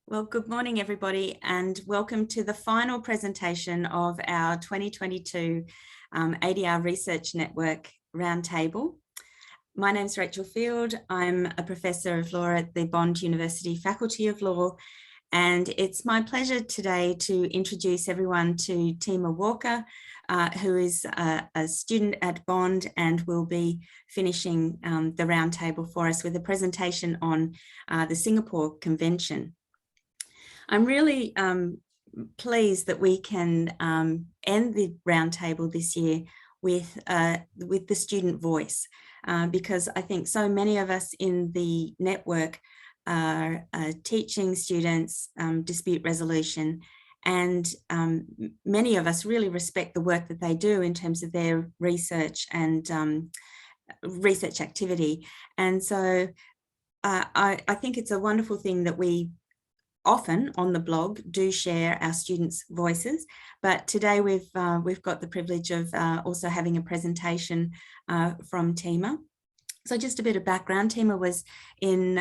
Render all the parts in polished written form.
Well, good morning, everybody, and welcome to the final presentation of our 2022 ADR Research Network Roundtable. My name is Rachel Field. I'm a Professor of Law at the Bond University Faculty of Law, and it's my pleasure today to introduce everyone to Tima Walker, who is a student at Bond and will be finishing the roundtable for us with a presentation on the Singapore Convention. I'm really pleased that we can end the roundtable this year with the student voice, because I think so many of us in the network are teaching students dispute resolution, and many of us really respect the work that they do in terms of their research and research activity. And so I think it's a wonderful thing that we often on the blog do share our students' voices, but today we've got the privilege of also having a presentation from Tima. So just a bit of background, Tima was in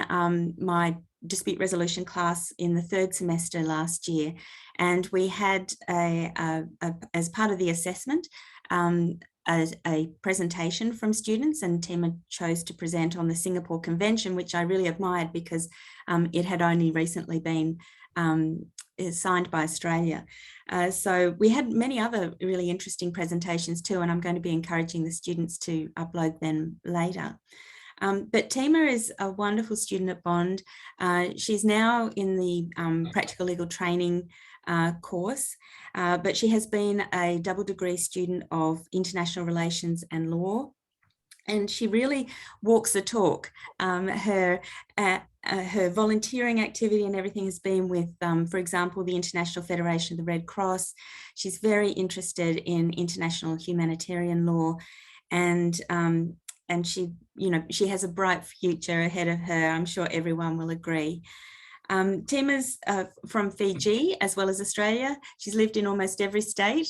my dispute resolution class in the third semester last year, and we had as part of the assessment a presentation from students, and Tima chose to present on the Singapore Convention, which I really admired because it had only recently been signed by Australia. So we had many other really interesting presentations too, and I'm going to be encouraging the students to upload them later. But Tima is a wonderful student at Bond. She's now in the practical legal training course, but she has been a double degree student of international relations and law, and she really walks the talk. Her volunteering activity and everything has been with, for example, the International Federation of the Red Cross. She's very interested in international humanitarian law, and she, she has a bright future ahead of her. I'm sure everyone will agree. Tima's from Fiji as well as Australia. She's lived in almost every state,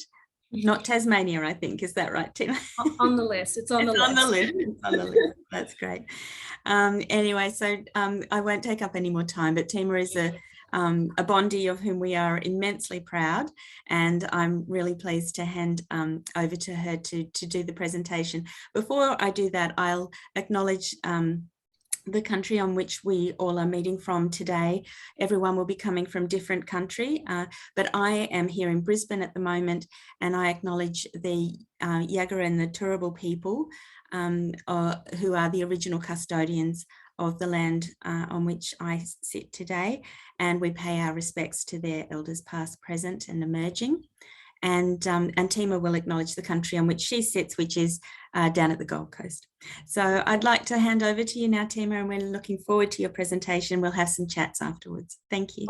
not Tasmania, I think. Is that right, Tima? On the list. It's on the list. It's on the list. That's great. Anyway, so I won't take up any more time, but Tima is a Bondie of whom we are immensely proud, and I'm really pleased to hand over to her to do the presentation. Before I do that, I'll acknowledge the country on which we all are meeting from today. Everyone will be coming from different country, but I am here in Brisbane at the moment, and I acknowledge the Yagara and the Turrbal people who are the original custodians of the land on which I sit today, and we pay our respects to their elders past, present and emerging. And Tima will acknowledge the country on which she sits, which is down at the Gold Coast. So I'd like to hand over to you now, Tima, and we're looking forward to your presentation. We'll have some chats afterwards. Thank you.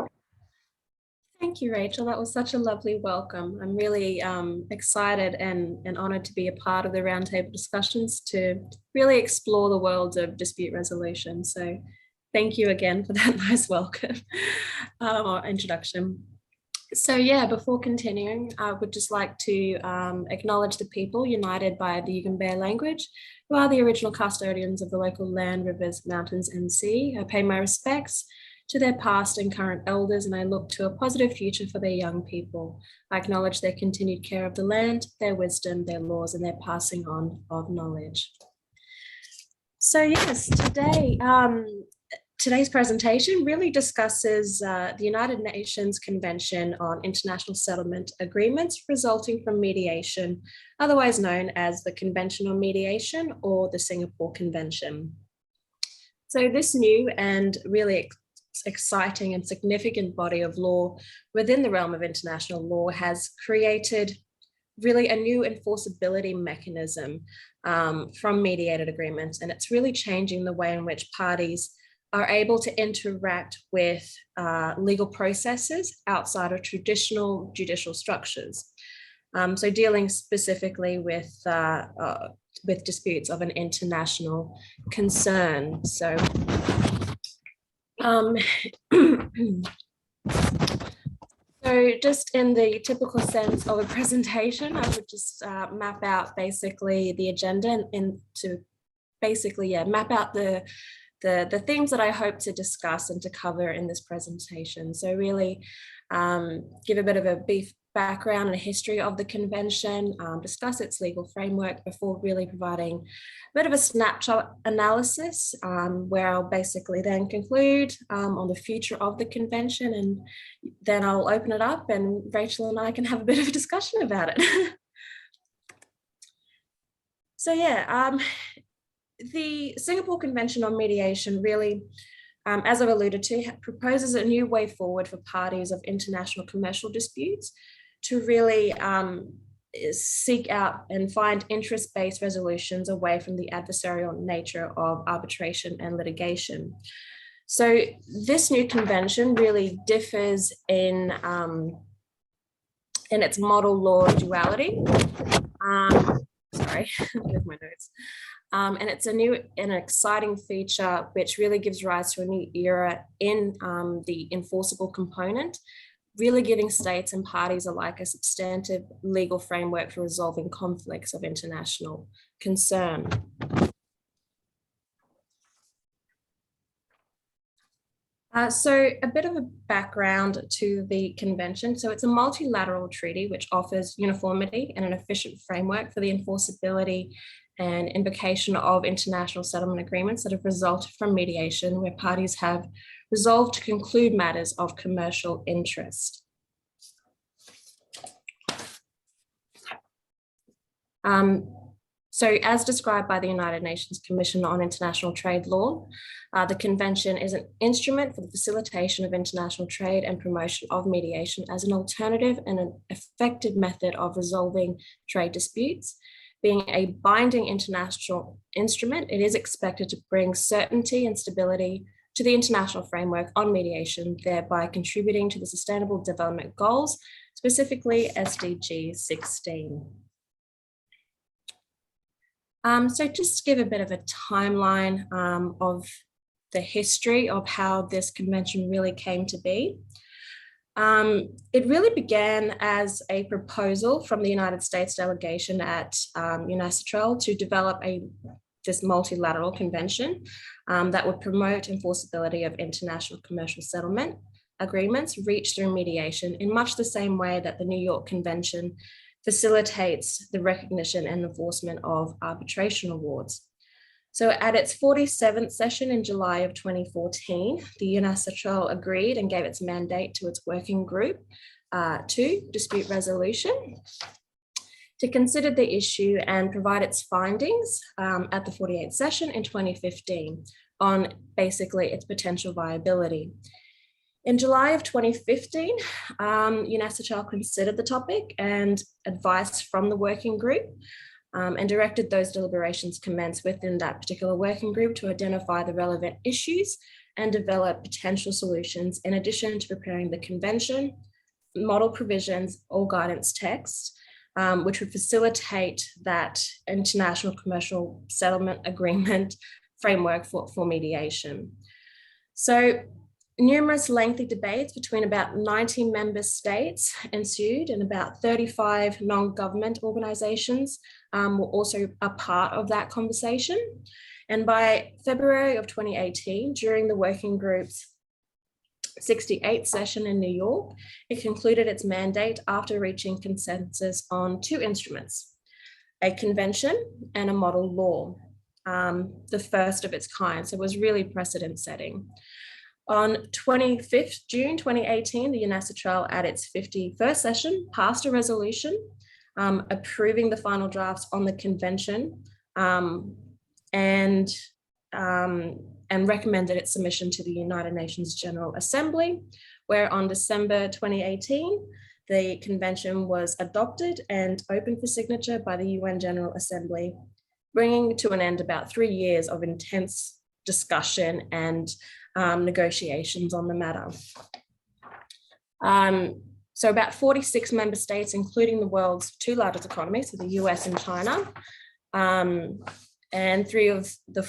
Thank you, Rachel. That was such a lovely welcome. I'm really excited and honoured to be a part of the roundtable discussions to really explore the world of dispute resolution. So thank you again for that nice welcome or introduction. So yeah, before continuing, I would just like to acknowledge the people united by the Yugambeh language, who are the original custodians of the local land, rivers, mountains and sea. I pay my respects to their past and current elders, and I look to a positive future for their young people. I acknowledge their continued care of the land, their wisdom, their laws, and their passing on of knowledge. So yes, today's presentation really discusses the United Nations Convention on International Settlement Agreements resulting from mediation, otherwise known as the Convention on Mediation or the Singapore Convention. So this new and really exciting and significant body of law within the realm of international law has created really a new enforceability mechanism from mediated agreements, and it's really changing the way in which parties are able to interact with legal processes outside of traditional judicial structures. So dealing specifically with disputes of an international concern. So, so just in the typical sense of a presentation, I would just map out basically the agenda and to basically map out the the themes that I hope to discuss and to cover in this presentation. So really give a bit of a brief background and a history of the convention, discuss its legal framework before really providing a bit of a snapshot analysis, where I'll basically then conclude on the future of the convention, and then I'll open it up and Rachel and I can have a bit of a discussion about it. So yeah, the Singapore Convention on Mediation really, as I've alluded to, proposes a new way forward for parties of international commercial disputes to really seek out and find interest-based resolutions away from the adversarial nature of arbitration and litigation. So this new convention really differs in its model law duality. Sorry, with my notes. And it's a new and exciting feature which really gives rise to a new era in the enforceable component, really giving states and parties alike a substantive legal framework for resolving conflicts of international concern. So a bit of a background to the convention. So it's a multilateral treaty which offers uniformity and an efficient framework for the enforceability and invocation of international settlement agreements that have resulted from mediation, where parties have resolved to conclude matters of commercial interest. So as described by the United Nations Commission on International Trade Law, the convention is an instrument for the facilitation of international trade and promotion of mediation as an alternative and an effective method of resolving trade disputes. Being a binding international instrument, it is expected to bring certainty and stability to the international framework on mediation, thereby contributing to the Sustainable Development Goals, specifically SDG 16. So just to give a bit of a timeline of the history of how this convention really came to be. It really began as a proposal from the United States delegation at UNASTRAL to develop this multilateral convention that would promote enforceability of international commercial settlement agreements reached through mediation in much the same way that the New York Convention facilitates the recognition and enforcement of arbitration awards. So at its 47th session in July of 2014, the UNASTRAL agreed and gave its mandate to its working group to dispute resolution to consider the issue and provide its findings at the 48th session in 2015 on basically its potential viability. In July of 2015, UNASTRAL considered the topic and advice from the working group and directed those deliberations commence within that particular working group to identify the relevant issues and develop potential solutions, in addition to preparing the convention, model provisions or guidance text, which would facilitate that international commercial settlement agreement framework for mediation. So numerous lengthy debates between about 90 member states ensued, and about 35 non-government organizations were also a part of that conversation. And by February of 2018, during the working group's 68th session in New York, it concluded its mandate after reaching consensus on two instruments, a convention and a model law, the first of its kind. So it was really precedent setting. On 25th June 2018, the UNASTRAL at its 51st session passed a resolution approving the final drafts on the convention and recommended its submission to the United Nations General Assembly, where on December 2018, the convention was adopted and open for signature by the UN General Assembly, bringing to an end about 3 years of intense discussion and negotiations on the matter. So about 46 member states, including the world's two largest economies, so the US and China, and three of the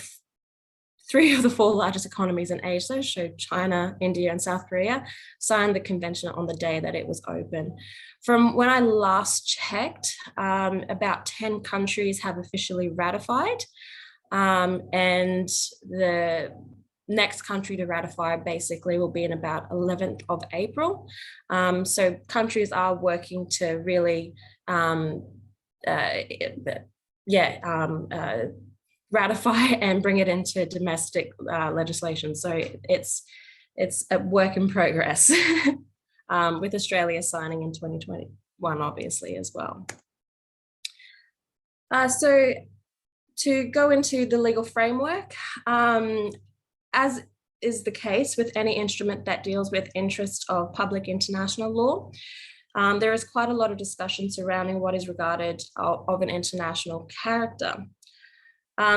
four largest economies in Asia, so China, India, and South Korea, signed the convention on the day that it was open. From when I last checked, about 10 countries have officially ratified, and next country to ratify basically will be in about 11th of April. So countries are working to really, ratify and bring it into domestic legislation. So it's a work in progress with Australia signing in 2021, obviously, as well. So to go into the legal framework, as is the case with any instrument that deals with interests of public international law, there is quite a lot of discussion surrounding what is regarded of an international character.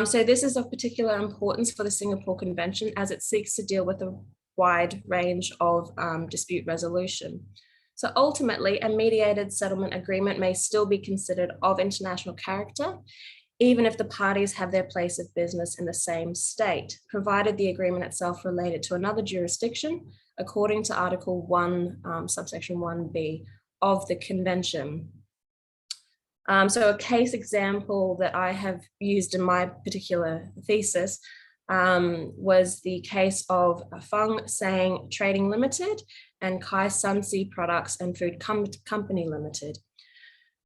So this is of particular importance for the Singapore Convention as it seeks to deal with a wide range of dispute resolution. So ultimately, a mediated settlement agreement may still be considered of international character, even if the parties have their place of business in the same state, provided the agreement itself related to another jurisdiction, according to Article 1, subsection 1b of the Convention. So a case example that I have used in my particular thesis was the case of Feng Sang Trading Limited and Kai Sunsi Products and Food Company Limited.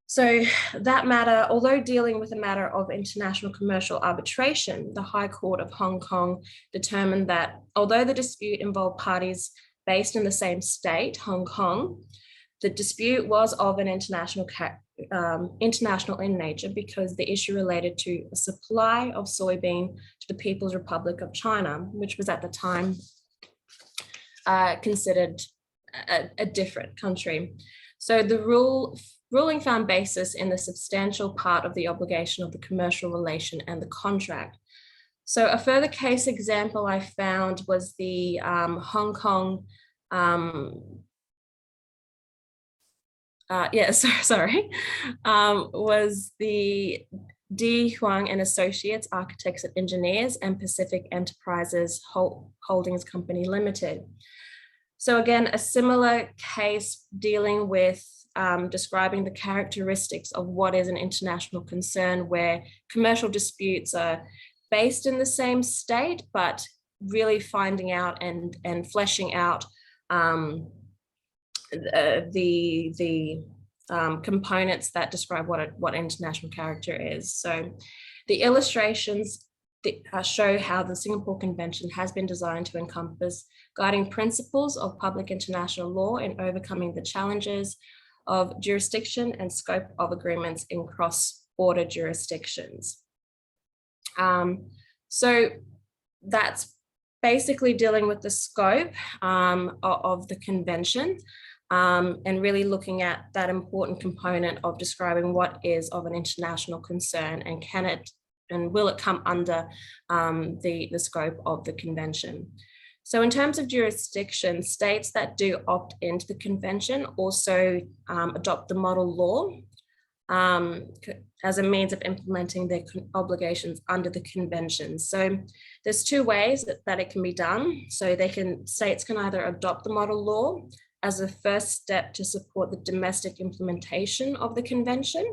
So that matter, although dealing with a matter of international commercial arbitration, the High Court of Hong Kong determined that although the dispute involved parties based in the same state, Hong Kong, the dispute was of an international in nature because the issue related to a supply of soybean to the People's Republic of China, which was at the time considered a different country. So the ruling found basis in the substantial part of the obligation of the commercial relation and the contract. So a further case example I found was the Hong Kong, was the D. Huang and Associates Architects and Engineers and Pacific Enterprises Holdings Company Limited. So again, a similar case dealing with describing the characteristics of what is an international concern, where commercial disputes are based in the same state, but really finding out and fleshing out the components that describe what international character is. So the illustrations show how the Singapore Convention has been designed to encompass guiding principles of public international law in overcoming the challenges of jurisdiction and scope of agreements in cross-border jurisdictions. So that's basically dealing with the scope of the convention and really looking at that important component of describing what is of an international concern and can it and will it come under the scope of the convention. So in terms of jurisdiction, states that do opt into the convention also adopt the model law as a means of implementing their obligations under the convention. So there's two ways that it can be done. So states can either adopt the model law as a first step to support the domestic implementation of the convention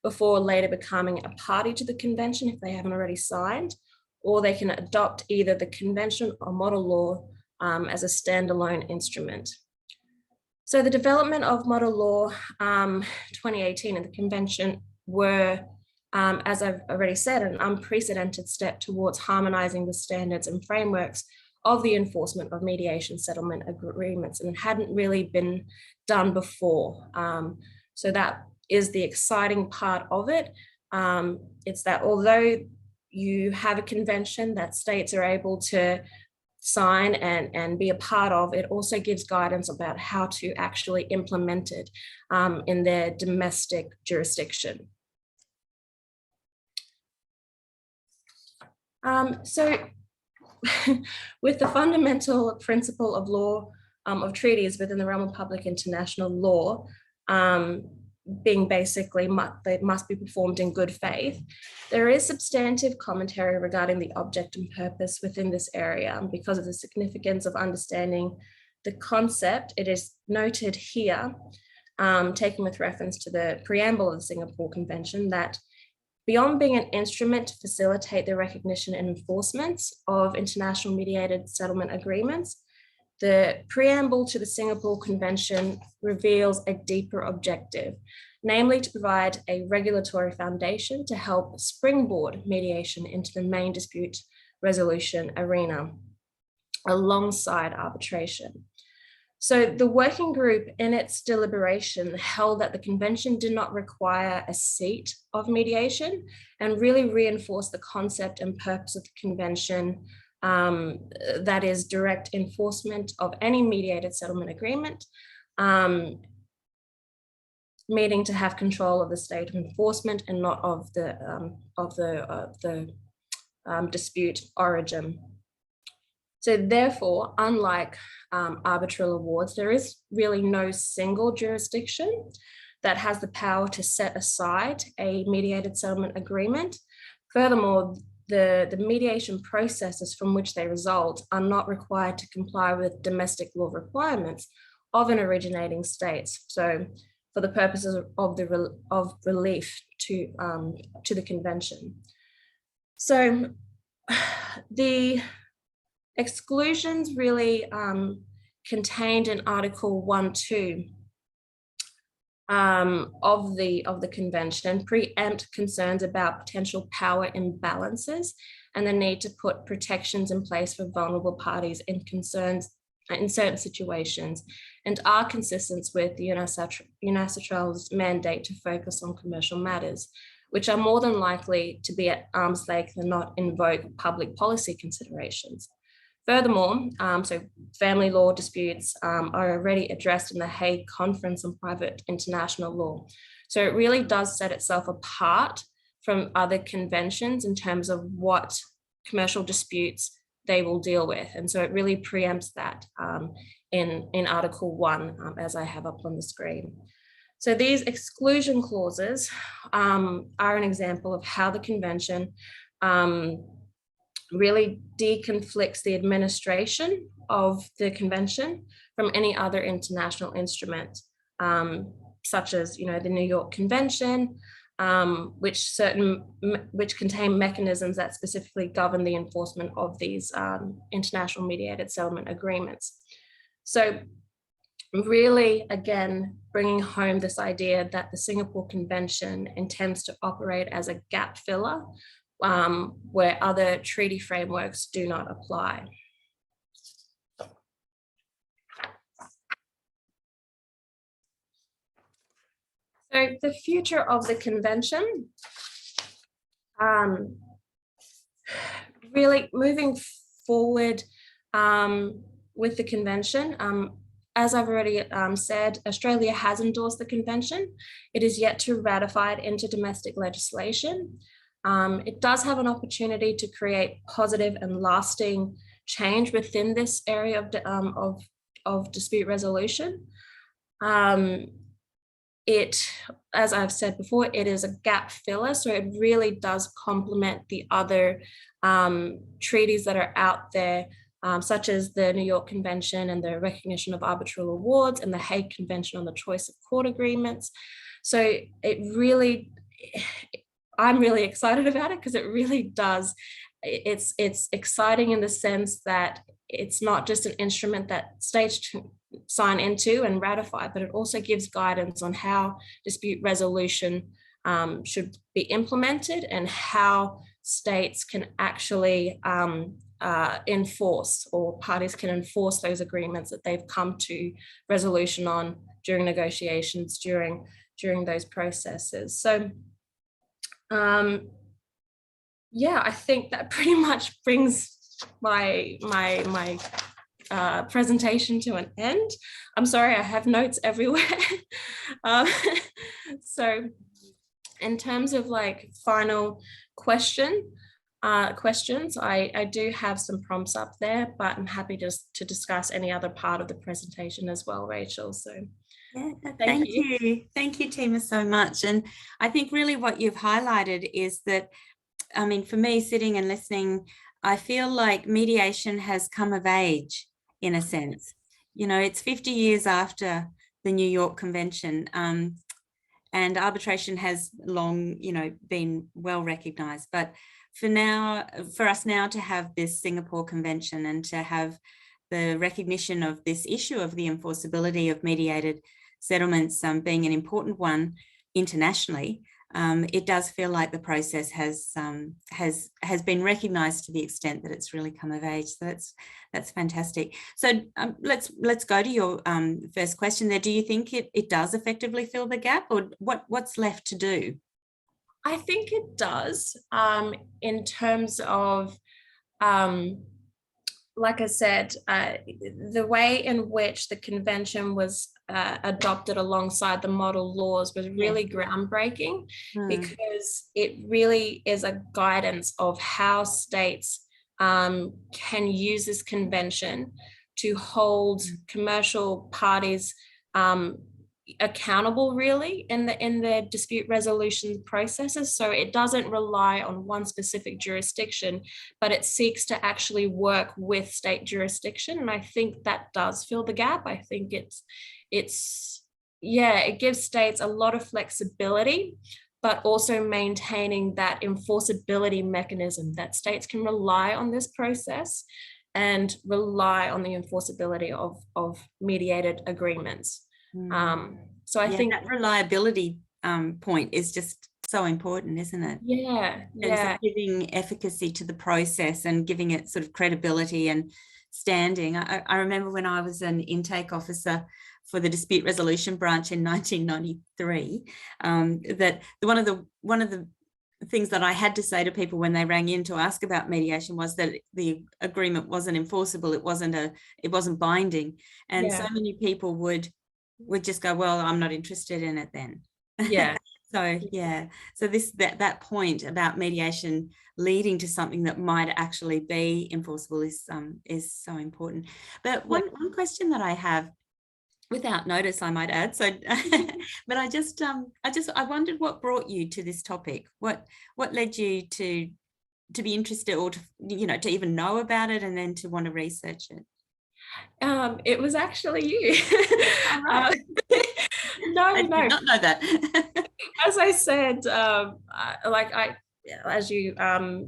before later becoming a party to the convention if they haven't already signed, or they can adopt either the convention or model law as a standalone instrument. So the development of model law 2018 and the convention were, as I've already said, an unprecedented step towards harmonizing the standards and frameworks of the enforcement of mediation settlement agreements, and it hadn't really been done before. So that is the exciting part of it. It's that although you have a convention that states are able to sign and be a part of, it also gives guidance about how to actually implement it in their domestic jurisdiction. So with the fundamental principle of law of treaties within the realm of public international law being basically they must be performed in good faith, there is substantive commentary regarding the object and purpose within this area because of the significance of understanding the concept. It is noted here, taken with reference to the preamble of the Singapore Convention, that Beyond being an instrument to facilitate the recognition and enforcement of international mediated settlement agreements, the preamble to the Singapore Convention reveals a deeper objective, namely to provide a regulatory foundation to help springboard mediation into the main dispute resolution arena alongside arbitration. So the working group in its deliberation held that the convention did not require a seat of mediation and really reinforced the concept and purpose of the convention, that is direct enforcement of any mediated settlement agreement, meaning to have control of the state of enforcement and not of the dispute origin. So therefore, unlike arbitral awards, there is really no single jurisdiction that has the power to set aside a mediated settlement agreement. Furthermore, the mediation processes from which they result are not required to comply with domestic law requirements of an originating state. So for the purposes of relief to the convention. So the exclusions really contained in Article 1.2 of the convention preempt concerns about potential power imbalances and the need to put protections in place for vulnerable parties in certain situations, and are consistent with the UNASATRAL's mandate to focus on commercial matters, which are more than likely to be at arm's length and not invoke public policy considerations. Furthermore, so family law disputes are already addressed in the Hague Conference on Private International Law. So it really does set itself apart from other conventions in terms of what commercial disputes they will deal with. And so it really preempts that in Article 1, as I have up on the screen. So these exclusion clauses are an example of how the convention really deconflicts the administration of the convention from any other international instrument, such as the New York Convention, which contain mechanisms that specifically govern the enforcement of these international mediated settlement agreements. So really, again, bringing home this idea that the Singapore Convention intends to operate as a gap filler where other treaty frameworks do not apply. So the future of the convention, really moving forward with the convention, as I've already said, Australia has endorsed the convention. It is yet to ratify it into domestic legislation. It does have an opportunity to create positive and lasting change within this area of dispute resolution. As I've said before, it is a gap filler, so it really does complement the other treaties that are out there, such as the New York Convention and the recognition of arbitral awards and the Hague Convention on the choice of court agreements. So it really, I'm really excited about it because it really does. It's exciting in the sense that it's not just an instrument that states sign into and ratify, but it also gives guidance on how dispute resolution should be implemented and how states can actually enforce, or parties can enforce those agreements that they've come to resolution on during negotiations, during those processes. So yeah, I think that pretty much brings my presentation to an end. I'm sorry, I have notes everywhere. So in terms of like final questions, I do have some prompts up there, but I'm happy just to discuss any other part of the presentation as well, Rachel. So yeah, thank you. Thank you, Tima, so much. And I think really what you've highlighted is that, I mean, for me, sitting and listening, I feel like mediation has come of age in a sense. You know, it's 50 years after the New York Convention. and arbitration has long, been well recognised. But for us now to have this Singapore Convention and to have the recognition of this issue of the enforceability of mediated settlements being an important one internationally, it does feel like the process has been recognised to the extent that it's really come of age. So that's fantastic. So let's go to your first question there. Do you think it does effectively fill the gap, or what's left to do? I think it does, in terms of, like I said, the way in which the convention was adopted alongside the model laws was really groundbreaking, because it really is a guidance of how states can use this convention to hold commercial parties accountable, really, in their dispute resolution processes. So it doesn't rely on one specific jurisdiction, but it seeks to actually work with state jurisdiction. And I think that does fill the gap. I think it gives states a lot of flexibility, but also maintaining that enforceability mechanism, that states can rely on this process and rely on the enforceability of mediated agreements. So I think that reliability point is just so important, isn't it? Yeah. Giving efficacy to the process and giving it sort of credibility and standing. I remember when I was an intake officer for the dispute resolution branch in 1993, that one of the things that I had to say to people when they rang in to ask about mediation was that the agreement wasn't enforceable. It wasn't binding, and so many people would just go, well, I'm not interested in it then. Yeah. So that point about mediation leading to something that might actually be enforceable is so important. But one question that I have, without notice, I might add, so but I wondered what brought you to this topic. What led you to be interested, or to even know about it and then to want to research it? It was actually you. No, I did not know that. As I said, as you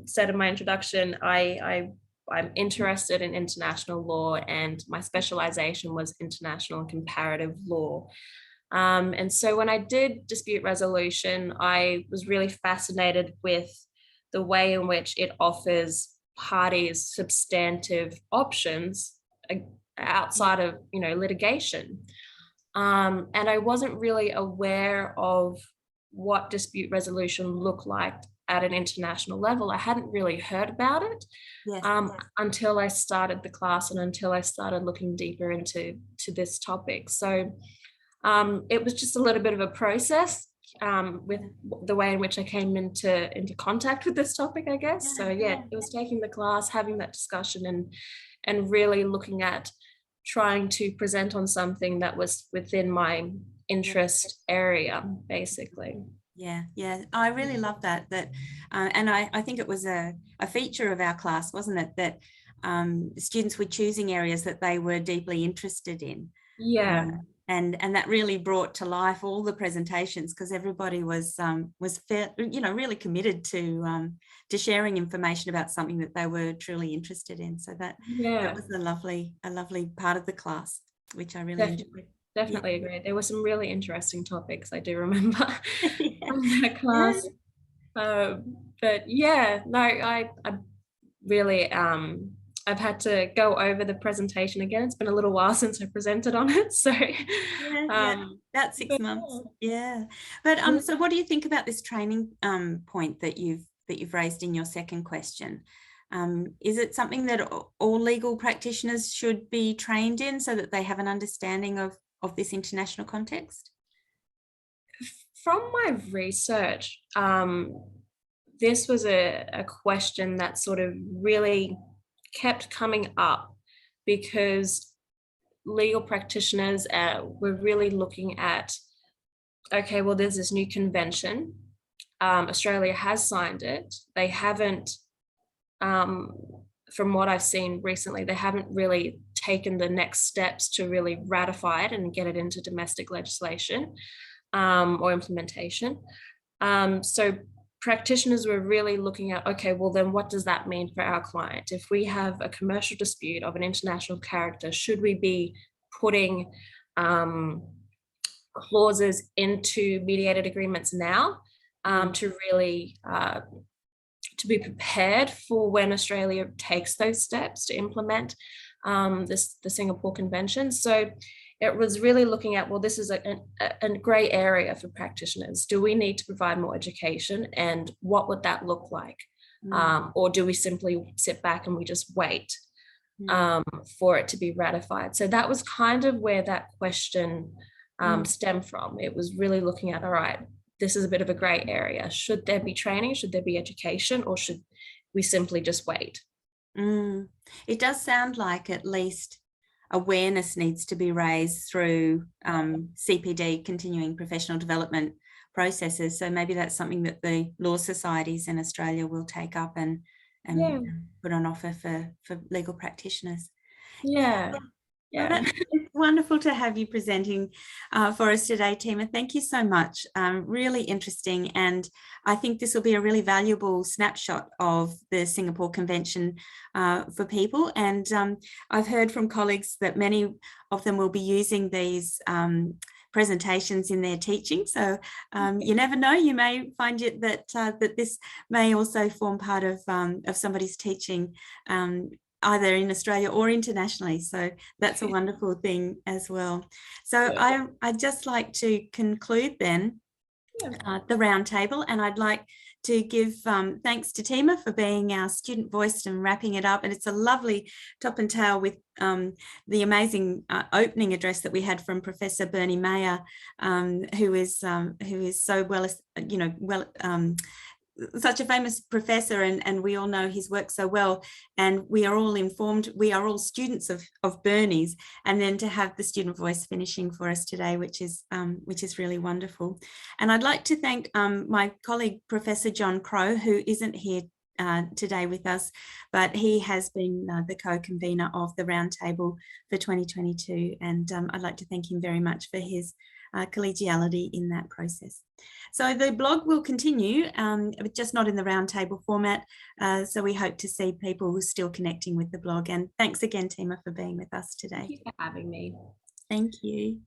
said in my introduction, I'm interested in international law, and my specialization was international and comparative law. And so when I did dispute resolution, I was really fascinated with the way in which it offers parties substantive options outside of litigation, and I wasn't really aware of what dispute resolution looked like at an international level. I hadn't really heard about it until I started the class and until I started looking deeper into this topic. So it was just a little bit of a process with the way in which I came into contact with this topic, I guess. So it was taking the class, having that discussion, and really looking at trying to present on something that was within my interest area, basically. Yeah, I really love that. And I think it was a feature of our class, wasn't it, that students were choosing areas that they were deeply interested in. And that really brought to life all the presentations, because everybody was really committed to sharing information about something that they were truly interested in. So that was a lovely part of the class, which I really enjoyed. Definitely agree. There were some really interesting topics, I do remember from that class. But I really I've had to go over the presentation again. It's been a little while since I presented on it, so about 6 months. But so what do you think about this training point that you've raised in your second question? Is it something that all legal practitioners should be trained in so that they have an understanding of this international context? From my research, this was a question that sort of really kept coming up, because legal practitioners were really looking at, okay, well, there's this new convention. Australia has signed it. They haven't, from what I've seen recently, they haven't really taken the next steps to really ratify it and get it into domestic legislation. or implementation. So practitioners were really looking at, okay, well then what does that mean for our client? If we have a commercial dispute of an international character, should we be putting clauses into mediated agreements now to really to be prepared for when Australia takes those steps to implement the Singapore Convention? So it was really looking at, well, this is a grey area for practitioners. Do we need to provide more education, and what would that look like? Or do we simply sit back and we just wait for it to be ratified? So that was kind of where that question stemmed from. It was really looking at, all right, this is a bit of a grey area. Should there be training? Should there be education? Or should we simply just wait? It does sound like at least awareness needs to be raised through CPD, continuing professional development processes. So maybe that's something that the law societies in Australia will take up and put on offer for legal practitioners. Yeah. Well, it's wonderful to have you presenting for us today, Tima. Thank you so much. Really interesting. And I think this will be a really valuable snapshot of the Singapore Convention for people. And I've heard from colleagues that many of them will be using these presentations in their teaching. So you never know, you may find it that this may also form part of somebody's teaching either in Australia or internationally. So that's a wonderful thing as well. So I'd just like to conclude then the roundtable, and I'd like to give thanks to Tima for being our student voice and wrapping it up. And it's a lovely top and tail with the amazing opening address that we had from Professor Bernie Mayer, who is so such a famous professor, and we all know his work so well, and we are all informed, we are all students of Bernie's, and then to have the student voice finishing for us today, which is really wonderful. And I'd like to thank my colleague Professor John Crow, who isn't here today with us, but he has been the co-convener of the Roundtable for 2022, and I'd like to thank him very much for his collegiality in that process. So the blog will continue, but just not in the roundtable format. So we hope to see people still connecting with the blog. And thanks again, Tima, for being with us today. Thank you for having me. Thank you.